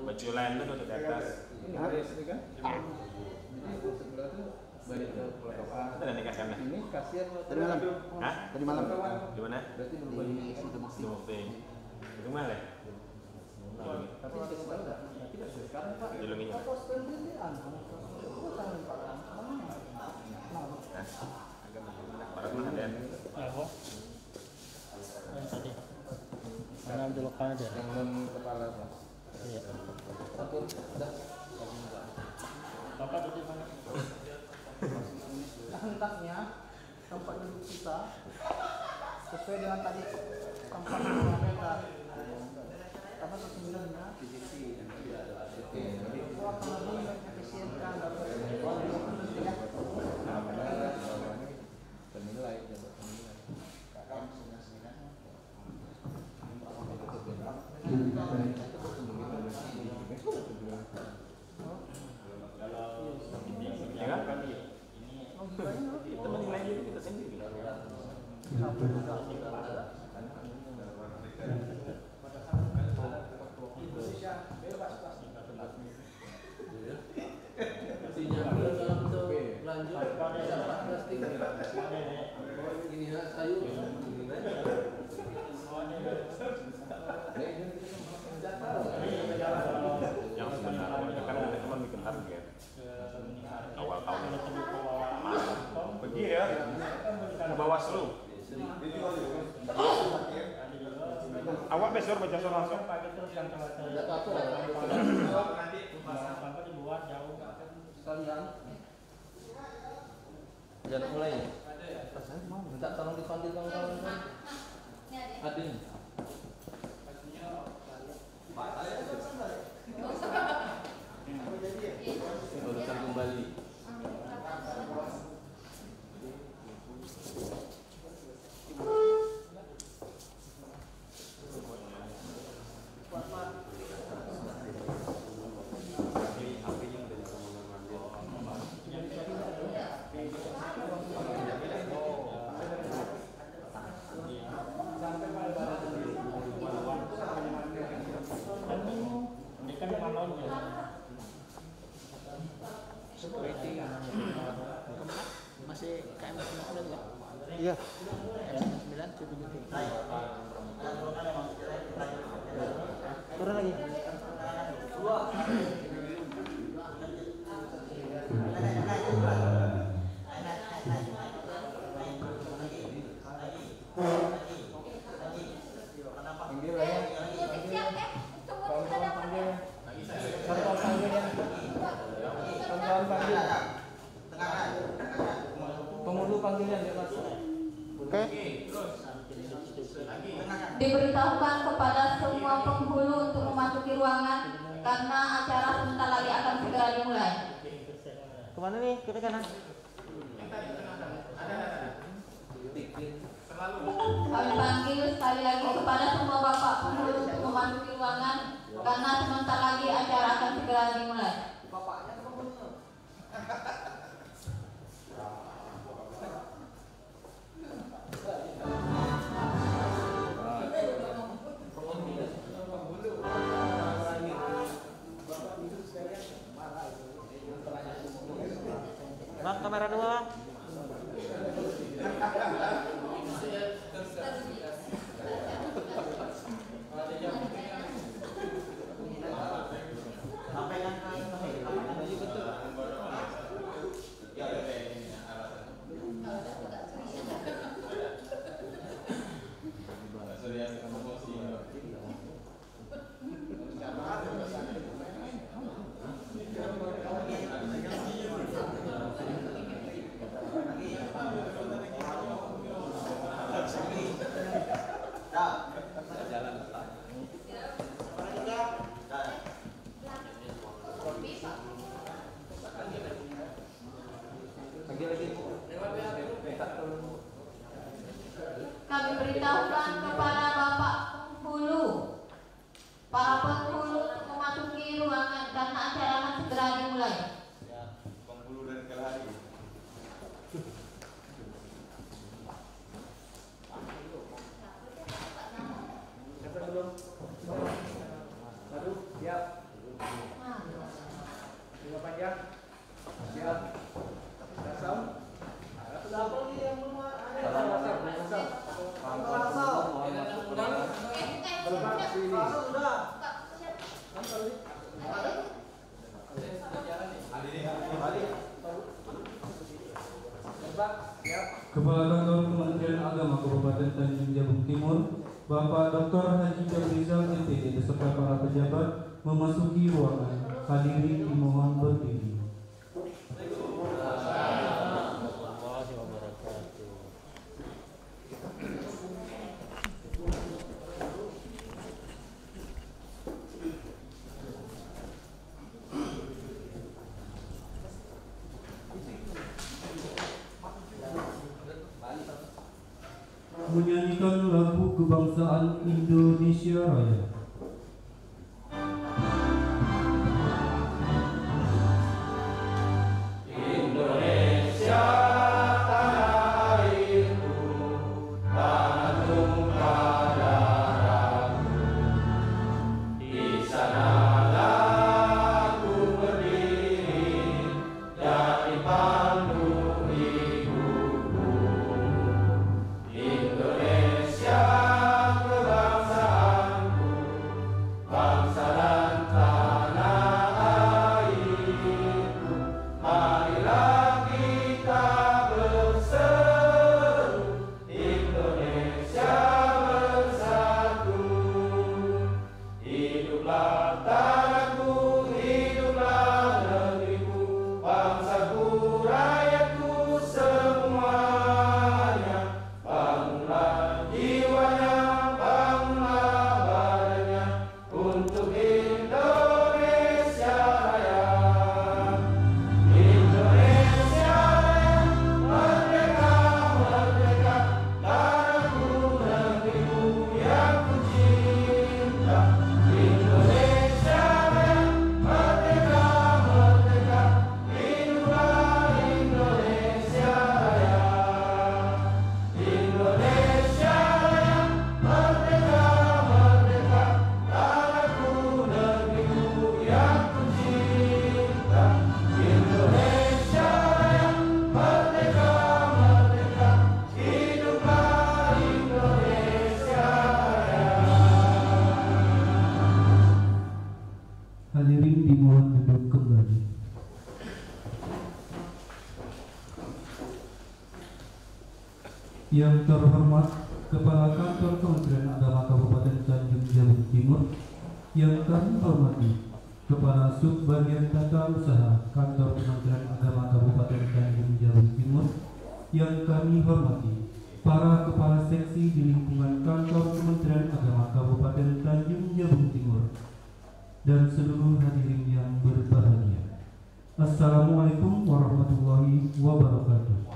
Baju lain itu di atas. Ini baris ini kan? Jadi sebelah tuh balik ke Pulau Itu ada nikah sana. Ini kasihan Tadi malam. Hah? Tadi malam. Di mana? Berarti Di Di Mukti. Di rumah ya? tapi tidak tahu enggak? Tidak sekarang Pak. Di Lunginya. Pos penelitian. Barat mana Dan? Tadi. Mana Abdul Qadir? Yang non kepala Pak. Iya. Satu dah. Bapak tadi mana? Nah, hendaknya tempat duduk kita sesuai dengan tadi tempat 2 meter. Karena sesungguhnya itu akan lebih mengefisienkan dan penilai jabat penilai. Ya kan? Kita menilai diri kita sendiri. Ini sayur. Yang sebenarnya kan ada teman bikin target awal tahun pergi ya ke Bawaslu. Awak besok baca surat langsung. Sekalian. Jangan mulai. Minta tolong dipanggil kawan-kawan. Adin. Urusan kembali. masih KM 9 enggak? Iya. KM 9 cukup gitu. Turun lagi. Panggil lah ya. Kawan-kawan panggil. Kawan-kawan panggil ya. Kawan-kawan panggil. Penghulu panggilan ya Mas. Oke. Diberitahukan kepada semua penghulu untuk memasuki ruangan karena acara sebentar lagi akan segera dimulai. Kemana nih? Kiri kanan. Kami panggil sekali lagi kepada semua bapak penghulu untuk memasuki ruangan karena sebentar lagi acara akan segera dimulai. Bapaknya penghulu. Bang, kamera dua. Kami beritahukan kepada bapak penghulu, para penghulu untuk memasuki ruangan karena acara akan segera dimulai. Penghulu dan Kalahari. Jabung Timur, Bapak Dr. Haji Jabrizal MPD beserta para pejabat memasuki ruangan. Hadirin dimohon berdiri. Menyanyikan lagu kebangsaan Indonesia Raya. Hadirin dimohon duduk kembali. Yang terhormat Kepala Kantor Kementerian Agama Kabupaten Tanjung Jabung Timur, yang kami hormati Kepala Subbagian Tata Usaha Kantor Kementerian Agama Kabupaten Tanjung Jabung Timur, yang kami hormati para Kepala Seksi di lingkungan Kantor Kementerian Agama Kabupaten Tanjung Jabung Timur, dan seluruh hadirin yang berbahagia. Assalamualaikum warahmatullahi wabarakatuh.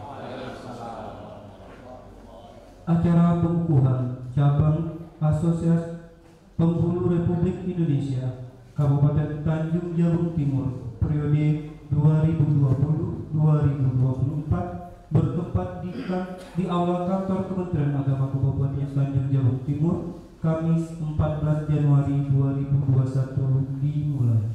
Acara pengukuhan cabang Asosiasi Penghulu Republik Indonesia Kabupaten Tanjung Jabung Timur periode 2020-2024 bertempat di Aula Kantor Kementerian Agama Kabupaten Tanjung Jabung Timur Kamis 14 Januari 2021 dimulai.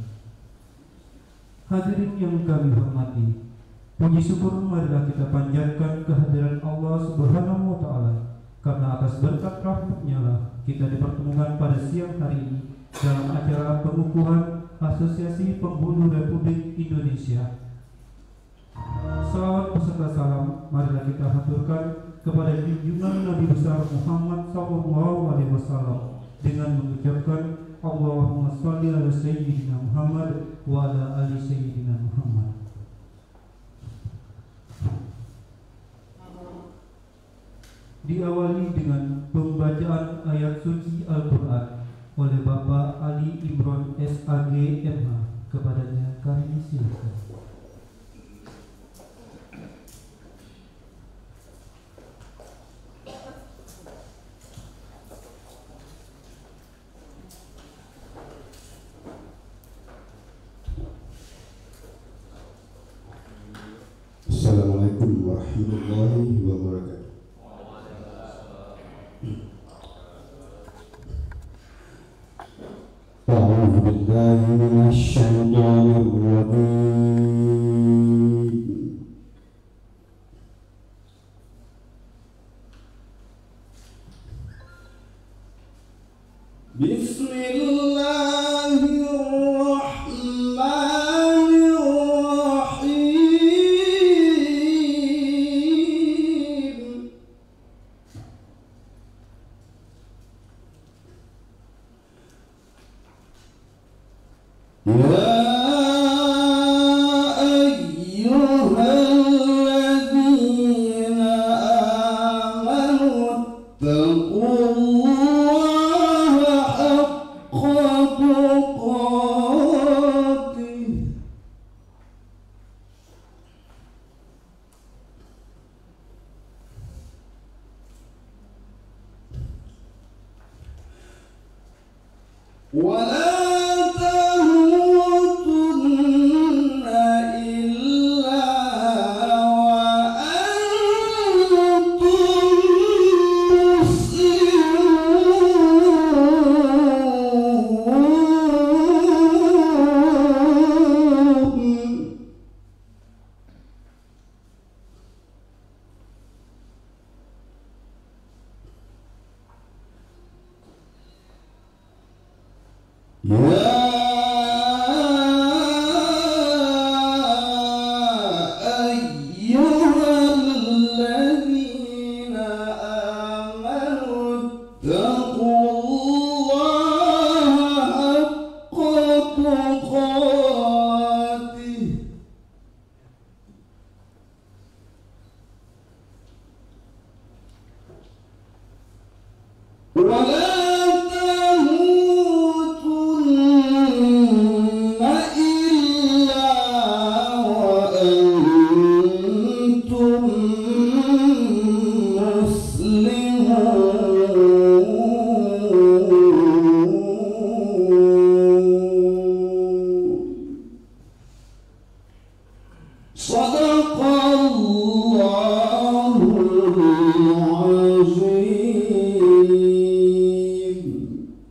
Hadirin yang kami hormati, puji syukur marilah kita panjatkan kehadiran Allah Subhanahu wa Ta'ala, karena atas berkat rahmat-Nya lah kita dipertemukan pada siang hari ini dalam acara pengukuhan Asosiasi Penghulu Republik Indonesia. Salawat beserta salam marilah kita haturkan kepada junjungan Nabi besar Muhammad SAW dengan mengucapkan Allahumma sholli ala Sayyidina Muhammad wa ala ali Sayyidina Muhammad. Diawali dengan pembacaan ayat suci Al-Quran oleh Bapak Ali Imron SAG MH. Kepadanya kami silakan. Assalamualaikum warahmatullahi wabarakatuh. A'udzu billahi minasy syaithanir rajim. Bismillahirrahmanirrahim.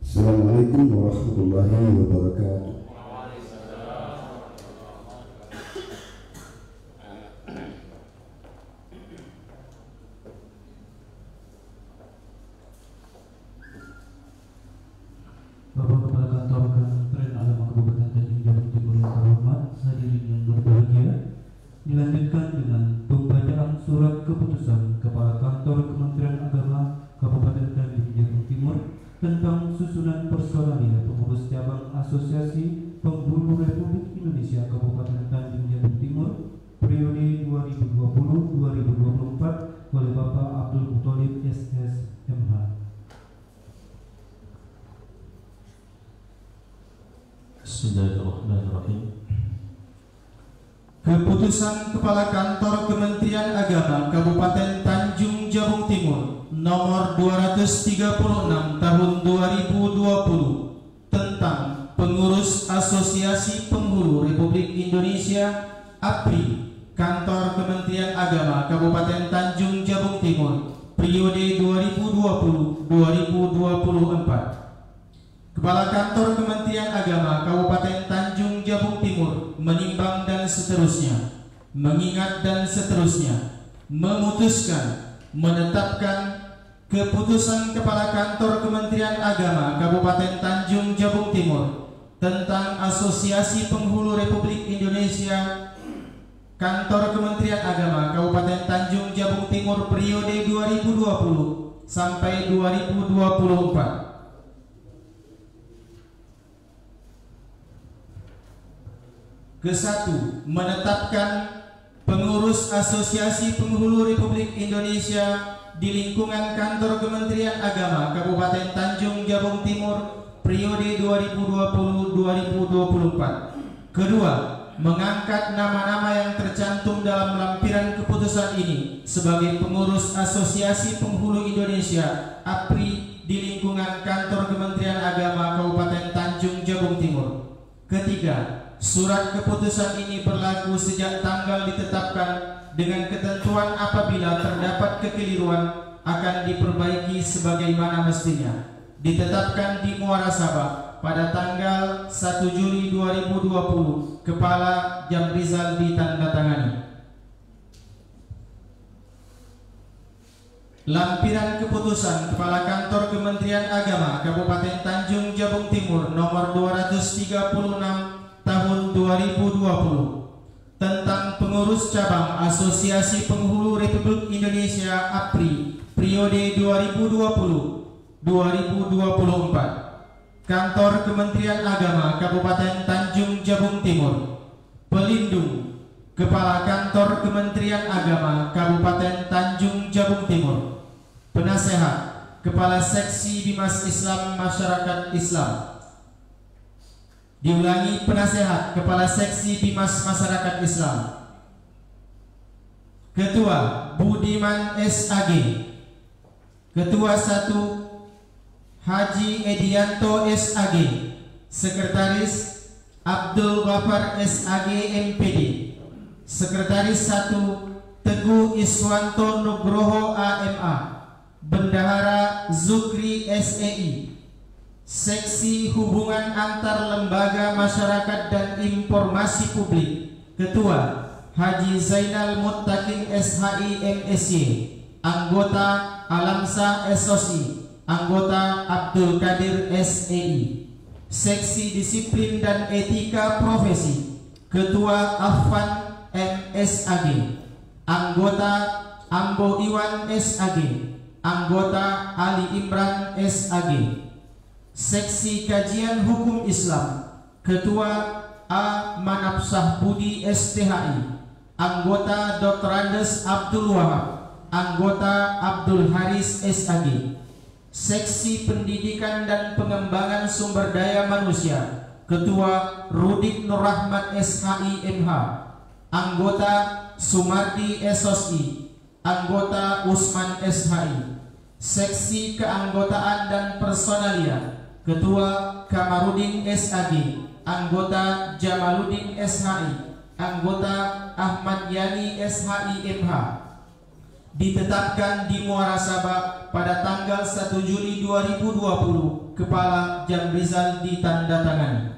Assalamualaikum warahmatullahi wabarakatuh. Bapak Kepala Kantor Kementerian Agama Kabupaten Tanjung Jabung Timur yang terhormat, hadirin yang berbahagia, dilanjutkan dengan pembacaan surat keputusan Kepala Kantor Kementerian Agama Kabupaten Tanjung Jabung Timur tentang susunan personalia pengurus cabang Asosiasi Penghulu Republik Indonesia Kabupaten Tanjung Jabung Timur periode 2020-2024 oleh Bapak Abdul Muthalib SS MH. Bismillahirrahmanirrahim. Keputusan Kepala Kantor Kementerian Agama Kabupaten Tanjung Jabung Timur nomor 236 tahun 2020 tentang pengurus Asosiasi Penghulu Republik Indonesia APRI Kantor Kementerian Agama Kabupaten Tanjung Jabung Timur periode 2020-2024. Kepala Kantor Kementerian Agama Kabupaten Tanjung Jabung Timur menimbang dan seterusnya, mengingat dan seterusnya, memutuskan, menetapkan keputusan Kepala Kantor Kementerian Agama Kabupaten Tanjung Jabung Timur tentang Asosiasi Penghulu Republik Indonesia Kantor Kementerian Agama Kabupaten Tanjung Jabung Timur periode 2020 sampai 2024. Kesatu, menetapkan pengurus Asosiasi Penghulu Republik Indonesia di lingkungan Kantor Kementerian Agama Kabupaten Tanjung Jabung Timur periode 2020-2024. Kedua, mengangkat nama-nama yang tercantum dalam lampiran keputusan ini sebagai pengurus Asosiasi Penghulu Indonesia APRI di lingkungan Kantor Kementerian Agama Kabupaten Tanjung Jabung Timur. Ketiga, surat keputusan ini berlaku sejak tanggal ditetapkan dengan ketentuan apabila terdapat kekeliruan akan diperbaiki sebagaimana mestinya. Ditetapkan di Muara Sabah pada tanggal 1 Juli 2020, Kepala Jamrizal ditandatangani. Lampiran keputusan Kepala Kantor Kementerian Agama Kabupaten Tanjung Jabung Timur nomor 236 tahun 2020 tentang pengurus cabang Asosiasi Penghulu Republik Indonesia APRI periode 2020-2024. Kantor Kementerian Agama Kabupaten Tanjung Jabung Timur. Pelindung Kepala Kantor Kementerian Agama Kabupaten Tanjung Jabung Timur. Penasehat Kepala Seksi Bimas Islam Masyarakat Islam. Diulangi, penasehat Kepala Seksi Bimas Masyarakat Islam. Ketua Budiman SAG. Ketua 1 Haji Edianto SAG. Sekretaris Abdul Ghaffar SAG MPD. Sekretaris 1 Teguh Iswanto Nugroho AMA. Bendahara Zukri SEI. Seksi Hubungan Antar Lembaga Masyarakat dan Informasi Publik. Ketua Haji Zainal Muttaqin SHI MSY. Anggota Alamsa SOSI. Anggota Abdul Qadir SEI. Seksi Disiplin dan Etika Profesi. Ketua Afan MSAG. Anggota Ambo Iwan SAG. Anggota Ali Imran SAG. Seksi Kajian Hukum Islam. Ketua A. Manapsah Budi STHI. Anggota Dr. Andes Abdul Wahab. Anggota Abdul Haris SAG. Seksi Pendidikan dan Pengembangan Sumber Daya Manusia. Ketua Rudik Nur Rahmat SHI MH. Anggota Sumardi SOSI. Anggota Usman SHI. Seksi Keanggotaan dan Personalia. Ketua Kamarudin SAG. Anggota Jamaluddin SHI. Anggota Ahmad Yani SHI MH. Ditetapkan di Muara Sabah pada tanggal 1 Juli 2020. Kepala Jamrizal ditandatangani.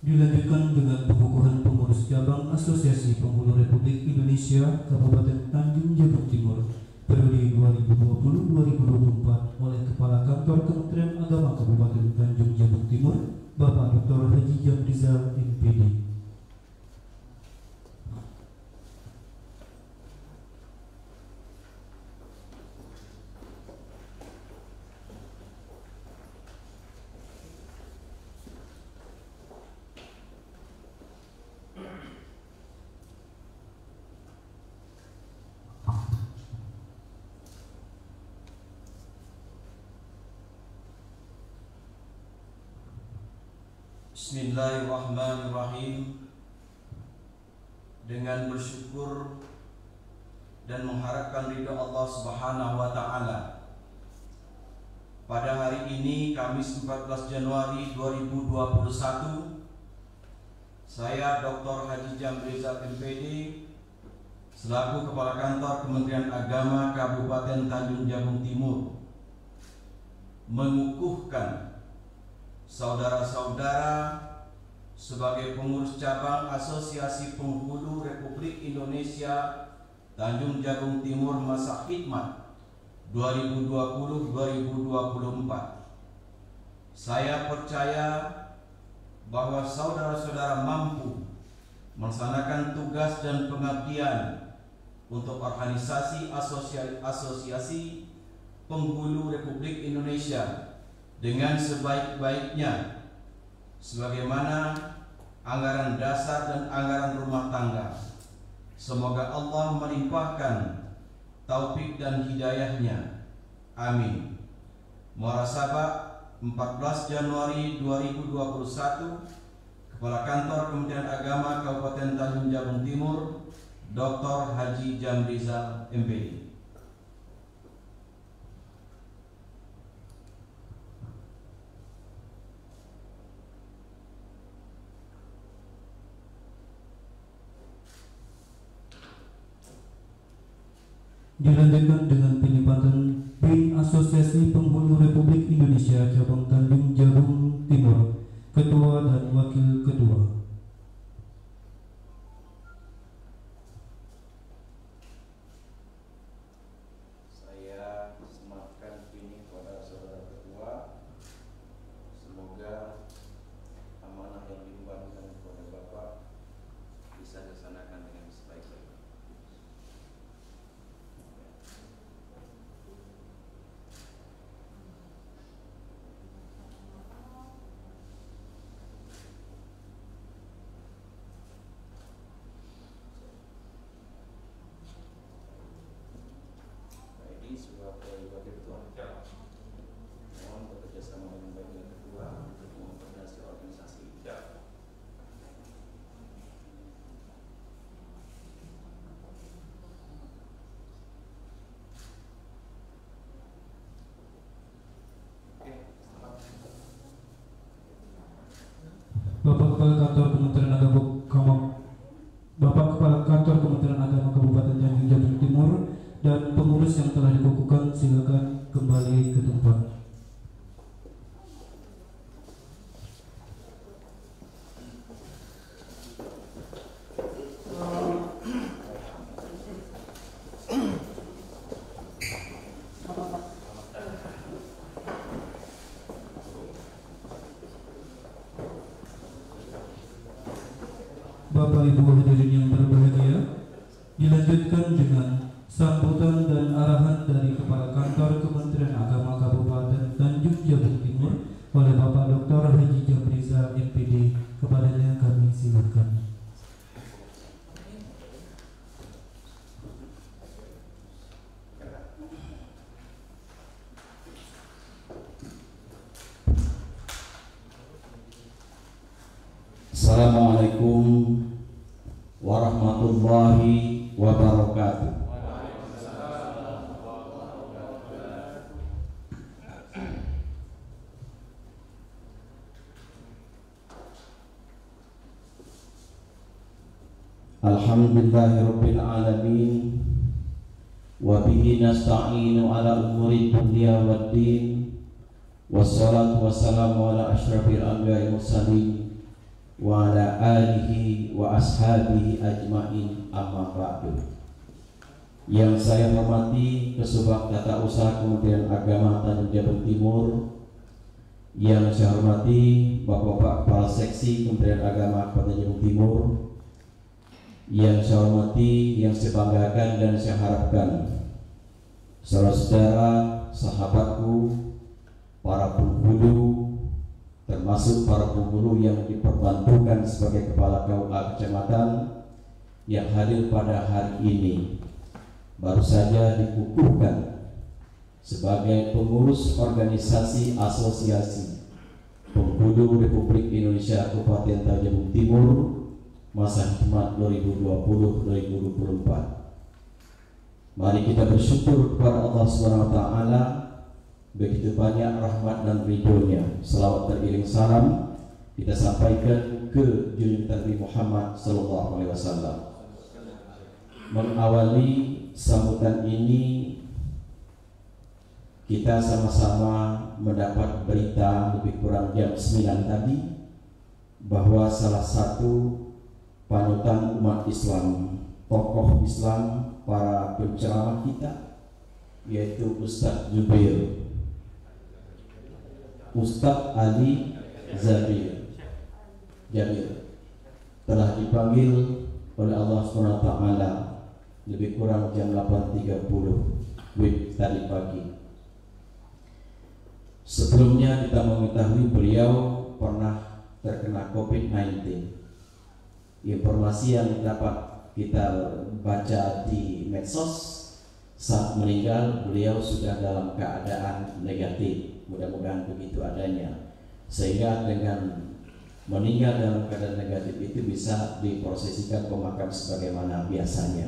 Dilanjutkan dengan pengukuhan pengurus cabang Asosiasi Penghulu Republik Indonesia Kabupaten Tanjung Jabung Timur periode 2020-2024 oleh Kepala Kantor Kementerian Agama Kabupaten Tanjung Jabung Timur, Bapak Dr. Haji Jamrizal MPD. Bismillahirrahmanirrahim. Dengan bersyukur dan mengharapkan ridha Allah Subhanahu wa taala, pada hari ini Kamis 14 Januari 2021, saya Dr. Haji Jamrizal MPD selaku Kepala Kantor Kementerian Agama Kabupaten Tanjung Jabung Timur mengukuhkan saudara-saudara sebagai pengurus cabang Asosiasi Penghulu Republik Indonesia Tanjung Jabung Timur masa khidmat 2020-2024. Saya percaya bahwa saudara-saudara mampu melaksanakan tugas dan pengabdian untuk organisasi asosiasi penghulu Republik Indonesia dengan sebaik-baiknya, sebagaimana anggaran dasar dan anggaran rumah tangga. Semoga Allah melimpahkan taufik dan hidayahnya. Amin. Muara Sabah 14 Januari 2021, Kepala Kantor Kementerian Agama Kabupaten Tanjung Jabung Timur, Dr. Haji Jamrizal MPD. Dilanjutkan dengan penyempatan BIN Asosiasi Penghulu Republik Indonesia Cabang Tanjung Jabung Timur, Ketua dan Wakil Ketua. Saya sematkan ini kepada saudara ketua. Semoga amanah yang diembankan kepada Bapak bisa dilaksanakan dengan sebaik-baiknya. Bapak Kepala Kantor Kementerian Agama Kabupaten Tanjung Jabung Timur dan pengurus yang telah dikukuhkan silakan kembali ke tempat. Bapak Ibu hadirin yang berbahagia, dilanjutkan dengan sambutan dan arahan dari Kepala Kantor Kementerian Agama Kabupaten Tanjung Jabung Timur oleh Bapak Dr. Haji Jamriza MPD. Kepadanya kami silakan. Assalamualaikum warahmatullahi wabarakatuh. Alhamdulillahirabbil alamin wa bihi nasta'inu ala umuri dunya waddin wassalatu wassalamu ala asyrafil anbiya'i mursalin wa ala alihi wa ashabihi ajma'in, amma ba'du. Yang saya hormati Kesubag Tata Usaha Kementerian Agama Tanjung Jabung Timur, yang saya hormati Bapak-bapak Kepala Seksi Kementerian Agama Kabupaten Jabung Timur, yang saya hormati, yang saya banggakan dan saya harapkan saudara-saudara, sahabatku, para penghulu, termasuk para penghulu yang diperbantukan sebagai kepala KUA kecamatan yang hadir pada hari ini, baru saja dikukuhkan sebagai pengurus organisasi asosiasi penghulu Republik Indonesia Kabupaten Tanjung Jabung Timur masa hikmat 2020-2024. Mari kita bersyukur kepada Allah Subhanahu wa taala. Begitu banyak rahmat dan ridhonya. Selawat teriring salam kita sampaikan ke junjungan Nabi Muhammad sallallahu alaihi wasallam. Mengawali sambutan ini, kita sama-sama mendapat berita lebih kurang jam 9 tadi bahwa salah satu panutan umat Islam, tokoh Islam, para penceramah kita, yaitu Ustadz Zubair, Ustadz Ali Jamil, telah dipanggil oleh Allah SWT lebih kurang jam 8.30 tadi pagi. Sebelumnya kita mengetahui beliau pernah terkena COVID-19. Informasi yang dapat kita baca di medsos, saat meninggal beliau sudah dalam keadaan negatif. Mudah-mudahan begitu adanya, sehingga dengan meninggal dalam keadaan negatif itu bisa diprosesikan pemakam sebagaimana biasanya.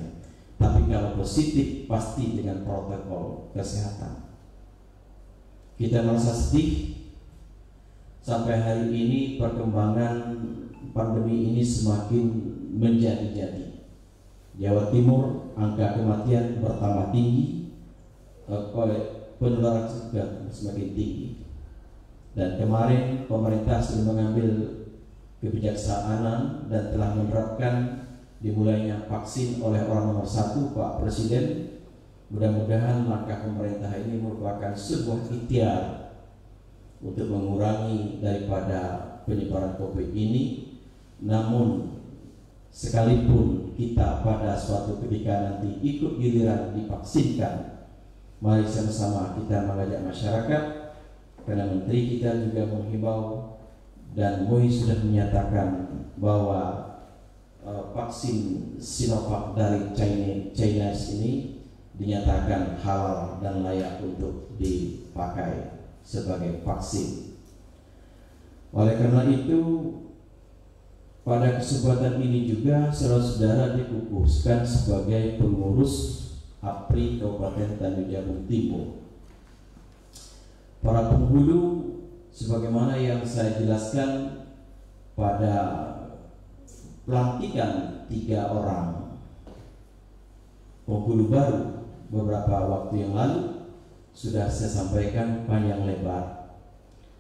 Tapi kalau positif pasti dengan protokol kesehatan. Kita merasa sedih sampai hari ini perkembangan pandemi ini semakin menjadi-jadi. Jawa Timur angka kematian bertambah tinggi, penularan juga semakin tinggi. Dan kemarin pemerintah sudah mengambil kebijaksanaan dan telah menerapkan dimulainya vaksin oleh orang nomor 1, Pak Presiden. Mudah-mudahan langkah pemerintah ini merupakan sebuah ikhtiar untuk mengurangi daripada penyebaran COVID ini. Namun sekalipun kita pada suatu ketika nanti ikut giliran divaksinkan, mari sama-sama kita mengajak masyarakat, karena Menteri kita juga menghimbau dan MUI sudah menyatakan bahwa vaksin Sinovac dari China ini dinyatakan halal dan layak untuk dipakai sebagai vaksin. Oleh karena itu, pada kesempatan ini juga saudara-saudara dikukuhkan sebagai pengurus APRI Kabupaten Tanjung Jabung Timur. Para penghulu, sebagaimana yang saya jelaskan, pada pelantikan 3 orang penghulu baru beberapa waktu yang lalu sudah saya sampaikan panjang lebar.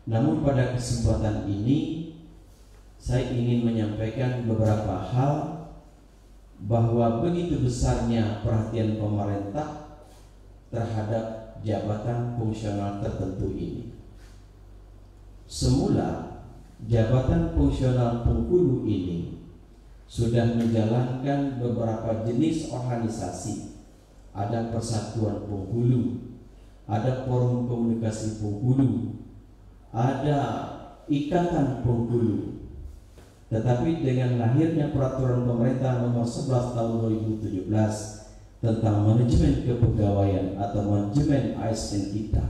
Namun pada kesempatan ini saya ingin menyampaikan beberapa hal bahwa begitu besarnya perhatian pemerintah terhadap jabatan fungsional tertentu ini. Semula jabatan fungsional penghulu ini sudah menjalankan beberapa jenis organisasi. Ada persatuan penghulu, ada forum komunikasi penghulu, ada ikatan penghulu. Tetapi dengan lahirnya peraturan pemerintah nomor 11 tahun 2017 tentang manajemen kepegawaian atau manajemen ASN kita,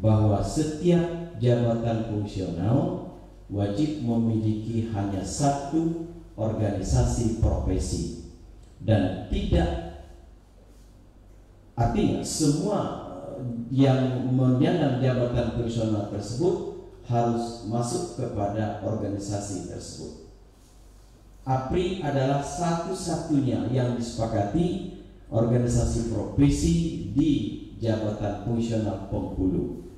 bahwa setiap jabatan fungsional wajib memiliki hanya 1 organisasi profesi, dan tidak artinya semua yang menyandang jabatan fungsional tersebut harus masuk kepada organisasi tersebut. APRI adalah satu-satunya yang disepakati organisasi profesi di jabatan fungsional penghulu.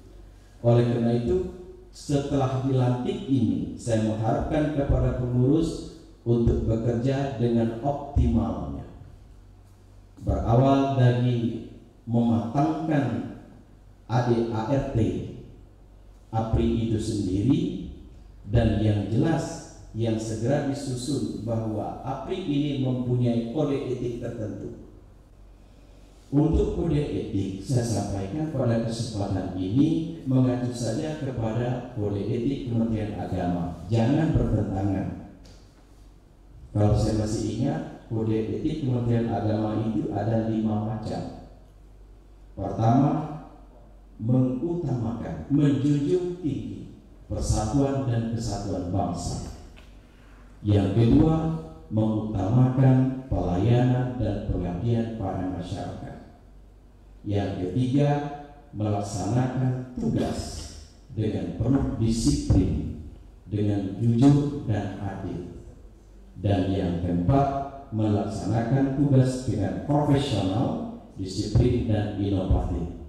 Oleh karena itu, setelah dilantik ini, saya mengharapkan kepada pengurus untuk bekerja dengan optimalnya, berawal dari mematangkan ADART APRI itu sendiri, dan yang jelas yang segera disusun bahwa APRI ini mempunyai kode etik tertentu. Untuk kode etik saya sampaikan pada kesempatan ini mengacu saja kepada kode etik Kementerian Agama, jangan bertentangan. Kalau saya masih ingat, kode etik Kementerian Agama itu ada 5 macam. Pertama, mengutamakan, menjunjung tinggi persatuan dan kesatuan bangsa. Yang kedua, mengutamakan pelayanan dan pengabdian pada masyarakat. Yang ketiga, melaksanakan tugas dengan penuh disiplin, dengan jujur dan adil. Dan yang keempat, melaksanakan tugas dengan profesional, disiplin dan inovatif.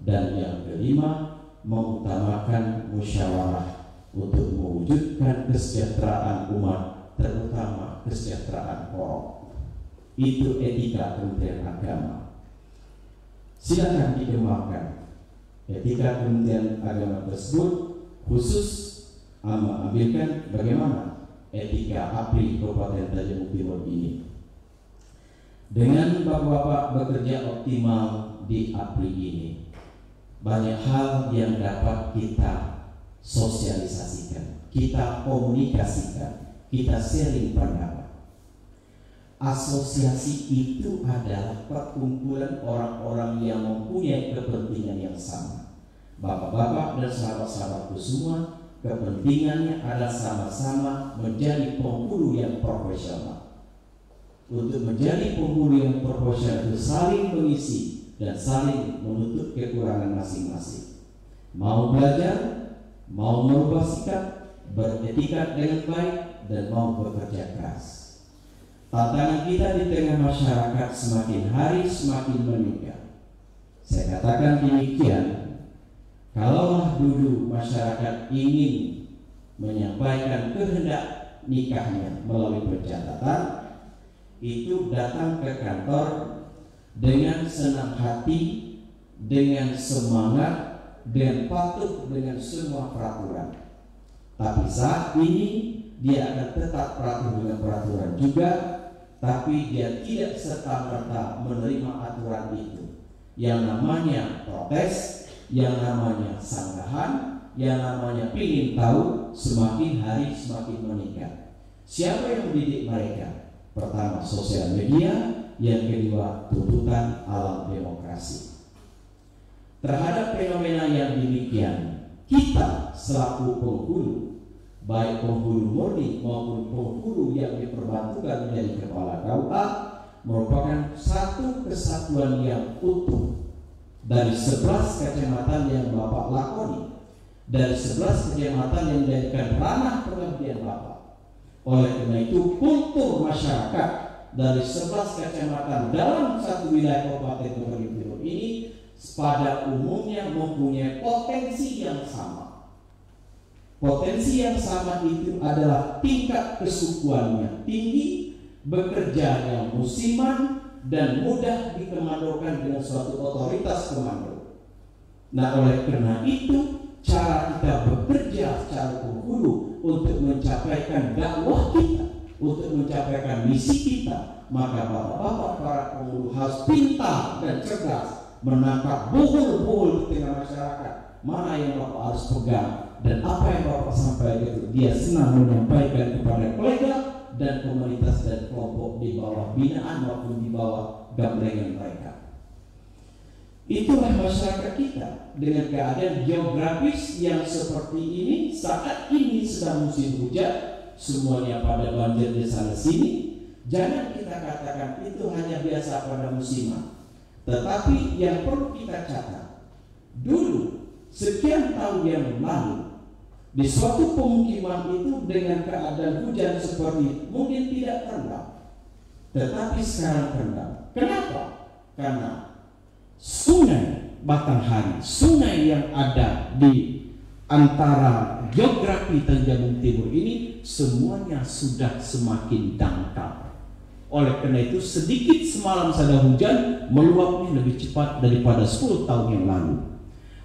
Dan yang kelima, mengutamakan musyawarah untuk mewujudkan kesejahteraan umat, terutama kesejahteraan orang. Itu etika Kementerian Agama. Silakan dikembangkan etika Kementerian Agama tersebut, khusus ambilkan bagaimana etika APRI Kabupaten Tanjung Timur ini. Dengan bapak-bapak bekerja optimal di APRI ini, banyak hal yang dapat kita sosialisasikan, kita komunikasikan, kita sharing pendapat. Asosiasi itu adalah perkumpulan orang-orang yang mempunyai kepentingan yang sama. Bapak-bapak dan sahabat-sahabatku semua, kepentingannya adalah sama-sama menjadi penghulu yang profesional. Untuk menjadi penghulu yang profesional itu saling mengisi dan saling menutup kekurangan masing-masing. Mau belajar, mau merubah sikap, beretika dengan baik, dan mau bekerja keras. Tantangan kita di tengah masyarakat semakin hari semakin meningkat. Saya katakan demikian, kalaulah dulu masyarakat ingin menyampaikan kehendak nikahnya melalui pencatatan, itu datang ke kantor dengan senang hati, dengan semangat, dengan patuh dengan semua peraturan. Tapi saat ini dia akan tetap patuh dengan peraturan juga, tapi dia tidak serta-merta menerima aturan itu. Yang namanya protes, yang namanya sanggahan, yang namanya pingin tahu, semakin hari semakin meningkat. Siapa yang mendidik mereka? Pertama, sosial media. Yang kedua, tuntutan alam demokrasi. Terhadap fenomena yang demikian, kita selaku penghulu, baik penghulu murni maupun penghulu yang diperbantukan menjadi kepala KUA, merupakan satu kesatuan yang utuh dari 11 kecamatan yang Bapak lakoni, dari 11 kecamatan yang menjadikan ranah pengabdian Bapak. Oleh karena itu, kultur masyarakat dari 11 kecamatan dalam satu wilayah Kabupaten Probolinggo Timur ini pada umumnya mempunyai potensi yang sama. Potensi yang sama itu adalah tingkat kesukuannya tinggi, bekerja yang musiman, dan mudah dikemandokan dengan suatu otoritas komando. Nah, oleh karena itu, cara kita bekerja secara berhulu untuk mencapaikan dakwah kita, untuk mencapaikan misi kita, maka bapak-bapak para penghulu harus pintar dan cerdas menangkap buhul-buhul di tengah masyarakat. Mana yang bapak harus pegang dan apa yang bapak sampaikan itu dia senang menyampaikan kepada kolega dan komunitas dan kelompok di bawah binaan maupun di bawah gablengan mereka. Itulah masyarakat kita dengan keadaan geografis yang seperti ini. Saat ini sedang musim hujan, semuanya pada banjir di sana sini. Jangan kita katakan itu hanya biasa pada musiman. Tetapi yang perlu kita catat, dulu sekian tahun yang lalu di suatu pemukiman itu dengan keadaan hujan seperti mungkin tidak terendam, tetapi sekarang terendam. Kenapa? Karena Sungai Batanghari, sungai yang ada di antara geografi Tanjung Timur ini semuanya sudah semakin dangkal. Oleh karena itu, sedikit semalam saja hujan meluapnya lebih cepat daripada 10 tahun yang lalu.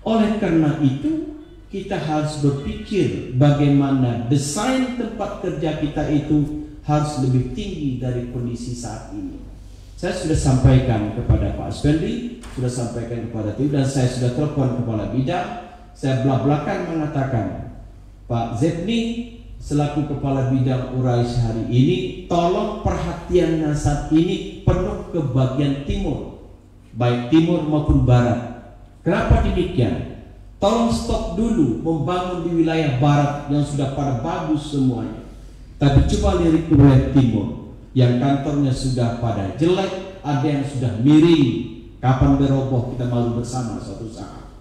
Oleh karena itu, kita harus berpikir bagaimana desain tempat kerja kita itu harus lebih tinggi dari kondisi saat ini. Saya sudah sampaikan kepada Pak Aspendi, sudah sampaikan kepada tim, dan saya sudah telepon kepala bidang. Saya belak-belakan mengatakan, Pak Zebni selaku kepala bidang URAIS hari ini, tolong perhatiannya saat ini penuh ke bagian timur, baik timur maupun barat. Kenapa demikian? Tolong stop dulu membangun di wilayah barat yang sudah pada bagus semuanya, tapi coba lirik ke wilayah timur yang kantornya sudah pada jelek, ada yang sudah miring. Kapan beroboh kita malu bersama suatu saat.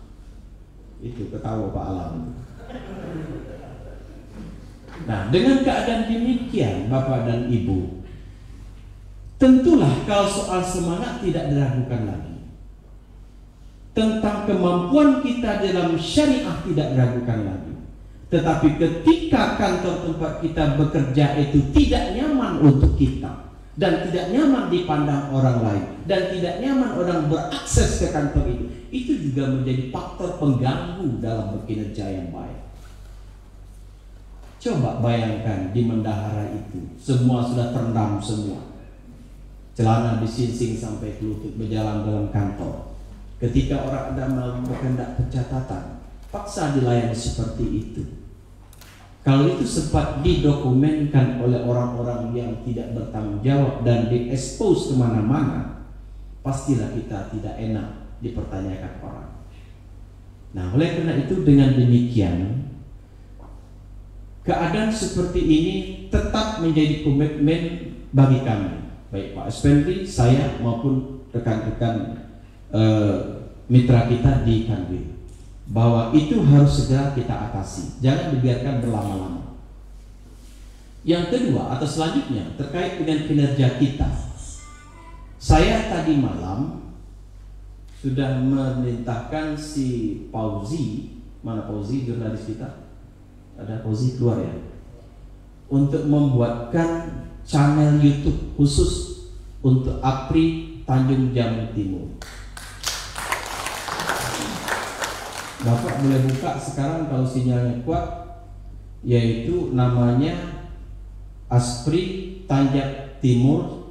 Itu ketawa Pak Alam. Nah, dengan keadaan demikian Bapak dan Ibu, tentulah kalau soal semangat tidak diragukan lagi. Tentang kemampuan kita dalam syariah tidak diragukan lagi. Tetapi ketika kantor tempat kita bekerja itu tidak nyaman untuk kita, dan tidak nyaman dipandang orang lain, dan tidak nyaman orang berakses ke kantor itu juga menjadi faktor pengganggu dalam berkinerja yang baik. Coba bayangkan di Mendahara itu semua sudah terendam semua, celana disingsing sampai ke lutut berjalan dalam kantor. Ketika orang ada berkehendak pencatatan, paksa dilayani seperti itu. Kalau itu sempat didokumenkan oleh orang-orang yang tidak bertanggung jawab dan diekspos kemana-mana, pastilah kita tidak enak dipertanyakan orang. Nah, oleh karena itu dengan demikian, keadaan seperti ini tetap menjadi komitmen bagi kami, baik Pak Aspendi, saya maupun rekan-rekan mitra kita di Kanwil, bahwa itu harus segera kita atasi, jangan dibiarkan berlama-lama. Yang kedua atau selanjutnya terkait dengan kinerja kita, saya tadi malam sudah memerintahkan si Pauzi, mana Pauzi jurnalis kita, ada Pauzi keluar ya, untuk membuatkan channel YouTube khusus untuk APRI Tanjung Jambu Timur. Bapak boleh buka sekarang kalau sinyalnya kuat, yaitu namanya ASPRI Tanjak Timur,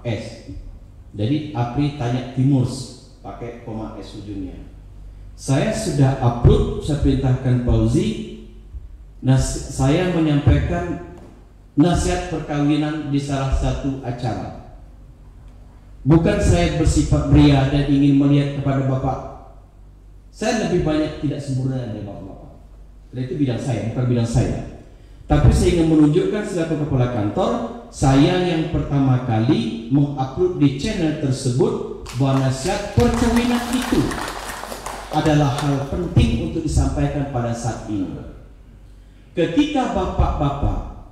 S. Jadi APRI Tanjak Timur pakai koma S ujungnya. Saya sudah upload, saya perintahkan Pauzi. Saya menyampaikan nasihat perkawinan di salah satu acara. Bukan saya bersifat pria dan ingin melihat kepada Bapak. Saya lebih banyak tidak sempurna dari Bapak-Bapak. Dan itu bidang saya, bukan bidang saya. Tapi saya ingin menunjukkan selaku kepala kantor, saya yang pertama kali mengupload di channel tersebut bahwa nasihat perkawinan itu adalah hal penting untuk disampaikan pada saat ini. Ketika bapak-bapak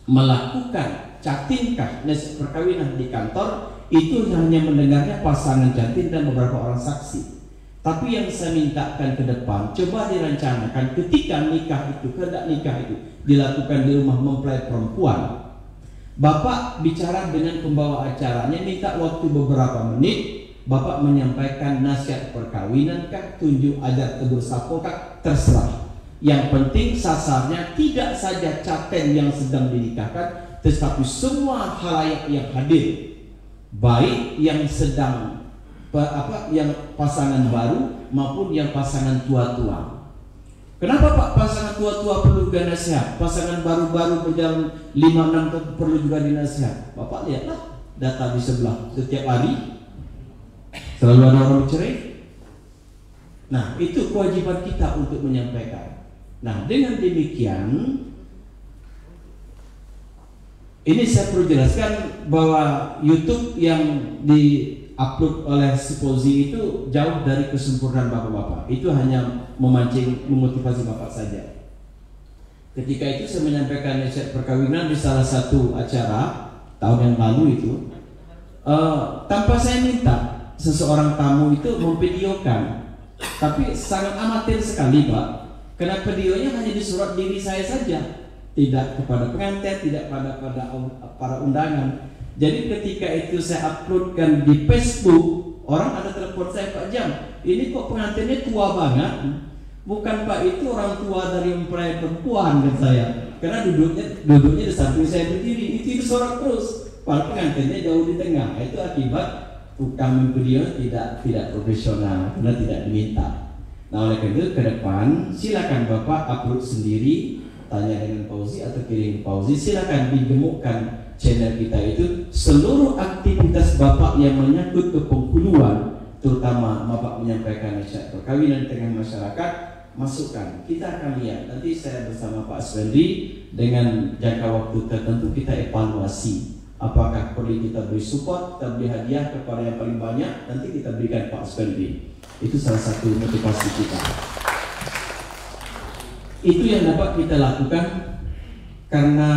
melakukan catingkah nasihat perkawinan di kantor, itu hanya mendengarnya pasangan jantin dan beberapa orang saksi. Tapi yang saya mintakan ke depan, coba direncanakan ketika nikah itu, hendak nikah itu dilakukan di rumah mempelai perempuan. Bapak bicara dengan pembawa acaranya, minta waktu beberapa menit, Bapak menyampaikan nasihat perkawinan kah, tunjuk ajar tegur sapa kah, terserah. Yang penting sasarnya tidak saja caten yang sedang dinikahkan, tetapi semua khalayak yang hadir, baik yang sedang yang pasangan baru maupun yang pasangan tua-tua. Kenapa Pak pasangan tua-tua perlu juga nasihat? Pasangan baru-baru berjalan 5-6 tahun perlu juga dinasihat. Bapak lihatlah data di sebelah, setiap hari selalu ada orang bercerai. Nah, itu kewajiban kita untuk menyampaikan. Nah, dengan demikian ini saya perlu jelaskan bahwa YouTube yang di-upload oleh si Fauzi itu jauh dari kesempurnaan bapak-bapak. Itu hanya memancing, memotivasi bapak saja. Ketika itu saya menyampaikan nasihat perkawinan di salah satu acara tahun yang lalu itu, tanpa saya minta seseorang tamu itu memvideokan, tapi sangat amatir sekali Pak, karena videonya hanya disurat diri saya saja, tidak kepada pengantin, tidak pada para undangan. Jadi ketika itu saya uploadkan di Facebook, orang ada telepon saya, Pak Jam, ini kok pengantinnya tua banget. Bukan Pak, itu orang tua dari mempelai perempuan, kata saya. Karena duduknya di samping saya berdiri, itu disorot terus. Padahal pengantinnya jauh di tengah. Itu akibat tukang video tidak profesional, karena tidak diminta. Nah oleh karena itu ke depan silakan Bapak upload sendiri, tanya dengan Fauzi atau kirim Fauzi, silakan digemukkan channel kita itu seluruh aktivitas Bapak yang menyangkut ke penghuluan, terutama Bapak menyampaikan nasihat perkawinan di tengah masyarakat, masukkan. Kita akan lihat nanti saya bersama Pak Aswendi dengan jangka waktu tertentu kita evaluasi apakah perlu kita beri support, kita beri hadiah kepada yang paling banyak, nanti kita berikan Pak Aswendi. Itu salah satu motivasi kita. Itu yang dapat kita lakukan, karena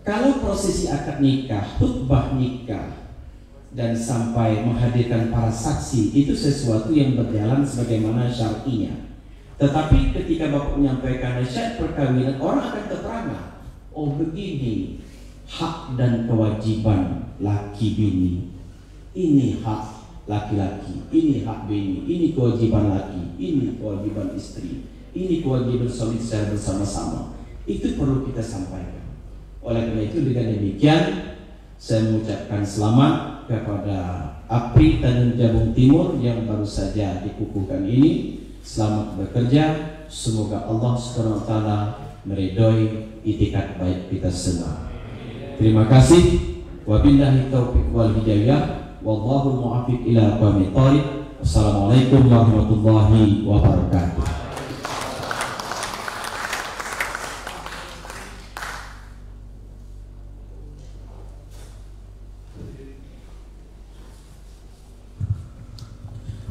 kalau prosesi akad nikah, khutbah nikah, dan sampai menghadirkan para saksi, itu sesuatu yang berjalan sebagaimana syar'inya. Tetapi ketika Bapak menyampaikan nasihat perkawinan, orang akan terperangah. Oh begini hak dan kewajiban laki bini, ini hak laki-laki, ini hak bini, ini kewajiban laki, ini kewajiban istri, ini kewajiban suami secara bersama-sama. Itu perlu kita sampaikan. Oleh karena itu dengan demikian saya mengucapkan selamat kepada APRI Tanjung Jabung Timur yang baru saja dikukuhkan ini. Selamat bekerja, semoga Allah SWT meridhoi itikat baik kita semua. Terima kasih. Wabillahi taufiq wal hidayah. Wallahu muwaffiq ila aqwamit thoriq. Wassalamualaikum warahmatullahi wabarakatuh.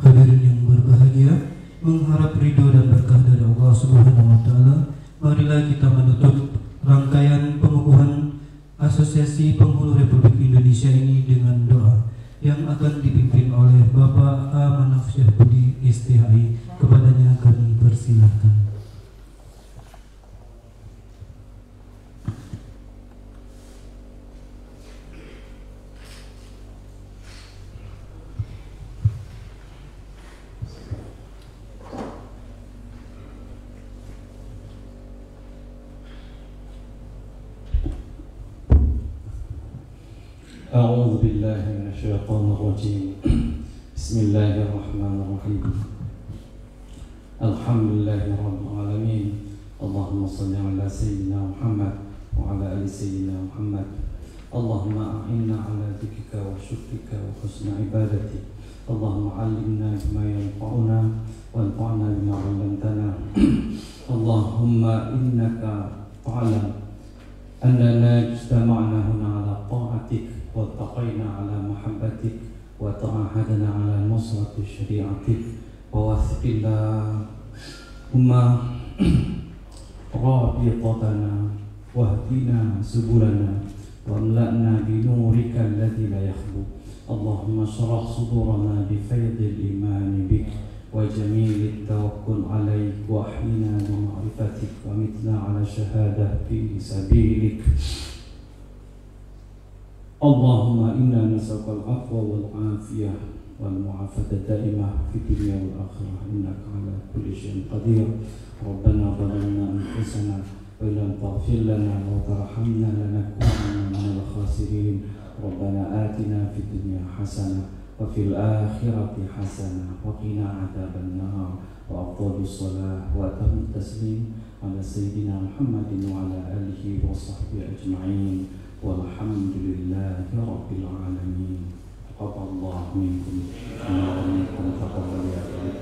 Hadirin yang berbahagia, mengharap ridho dan berkah dari Allah Subhanahu wa taala, marilah kita menutup rangkaian pengukuhan Asosiasi Penghulu Republik Indonesia ini dengan doa yang akan dipimpin oleh Bapak A. Manaf Syekh Budi STHI. Kepadanya kami persilakan. أعوذ بالله من الشيطان الرجيم بسم الله الرحمن الرحيم الحمد لله رب العالمين اللهم صل على سيدنا محمد وعلى آل سيدنا محمد اللهم أعنا على ذكرك وشكرك وحسن عبادتك اللهم علمنا بما ينفعنا وانفعنا بما علمتنا اللهم إنك تعلم أننا اجتمعنا هنا على طاعتك واتقينا على محبتك وتعاهدنا على نصرة شريعتك ووثق اللهم رابطتنا واهدنا سبلنا واملأنا بنورك الذي لا يخبو. اللهم اشرح صدورنا بفيض الإيمان بك وجميل التوكل عليك واحينا بمعرفتك ومتنا على شهادة في سبيلك. اللهم إنا نسألك العفو والعافية والمعافاة الدائمة في الدنيا والآخرة إنك على كل شيء قدير. ربنا ظلمنا أنفسنا وإن لم تغفر لنا وترحمنا لنكونن من الخاسرين. ربنا آتنا في الدنيا حسنة وفي الآخرة حسنة وقنا عذاب النار. وأفضل الصلاة وأتم التسليم على سيدنا محمد وعلى آله وصحبه أجمعين والحمد لله رب العالمين. تقبل الله منكم ومنكم تقبل يا رب.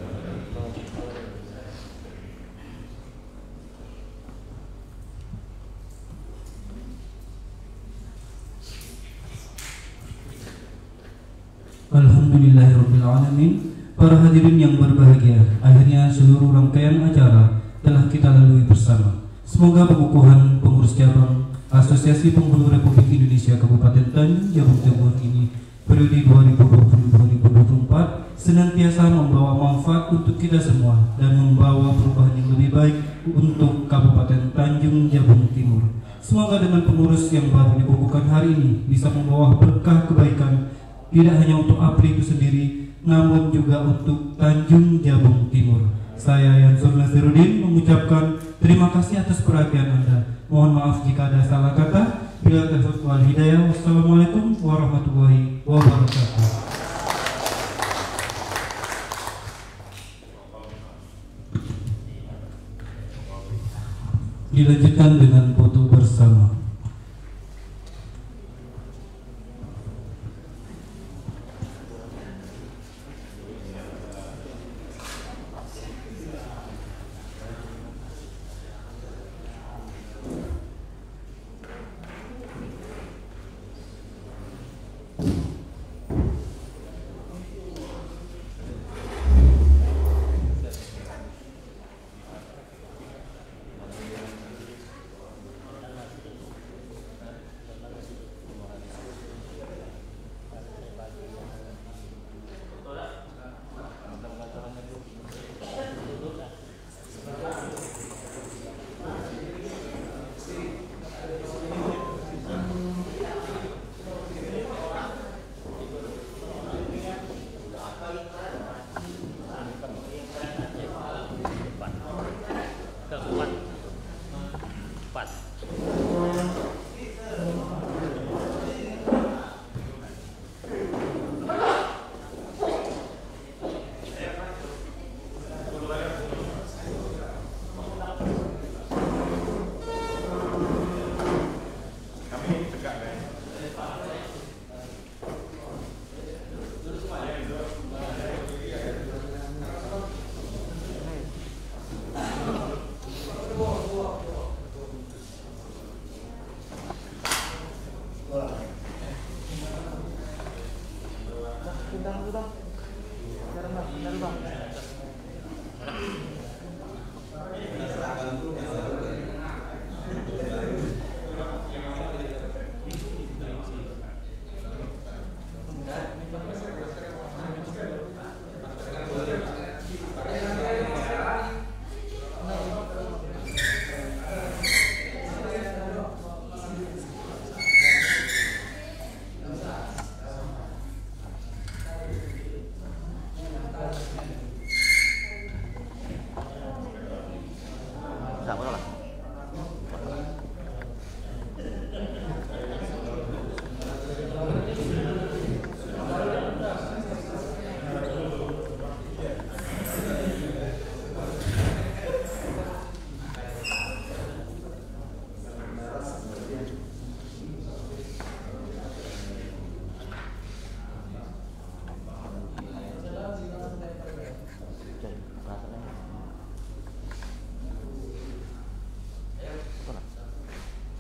Alhamdulillahirrabbilalamin. Para hadirin yang berbahagia, akhirnya seluruh rangkaian acara telah kita lalui bersama. Semoga pengukuhan pengurus cabang Asosiasi Penghulu Republik Indonesia Kabupaten Tanjung Jabung Timur ini periode 2020-2024 senantiasa membawa manfaat untuk kita semua dan membawa perubahan yang lebih baik untuk Kabupaten Tanjung Jabung Timur. Semoga dengan pengurus yang baru dikukuhkan hari ini bisa membawa berkah kebaikan tidak hanya untuk APRI itu sendiri, namun juga untuk Tanjung Jabung Timur. Saya Yansur Nasiruddin mengucapkan terima kasih atas perhatian Anda. Mohon maaf jika ada salah kata. Bila taufiq wal hidayah. Wassalamualaikum warahmatullahi wabarakatuh. Dilanjutkan dengan foto bersama.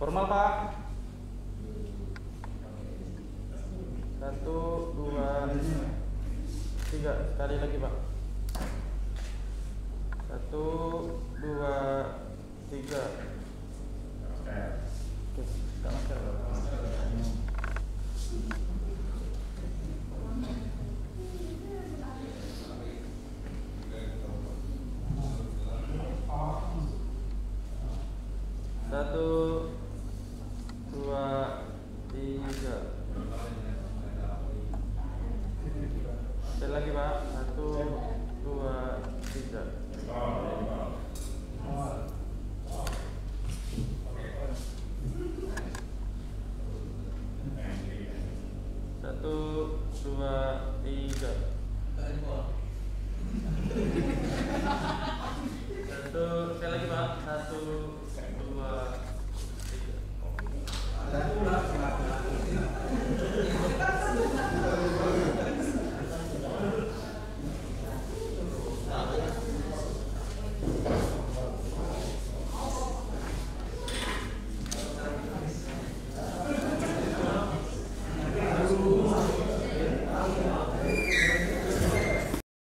Formal Pak. 1, 2, 3. Sekali lagi Pak. Satu, dua, tiga. Oke, kita masker. Satu, dua, tiga. Sekali lagi Pak. Satu, dua, tiga.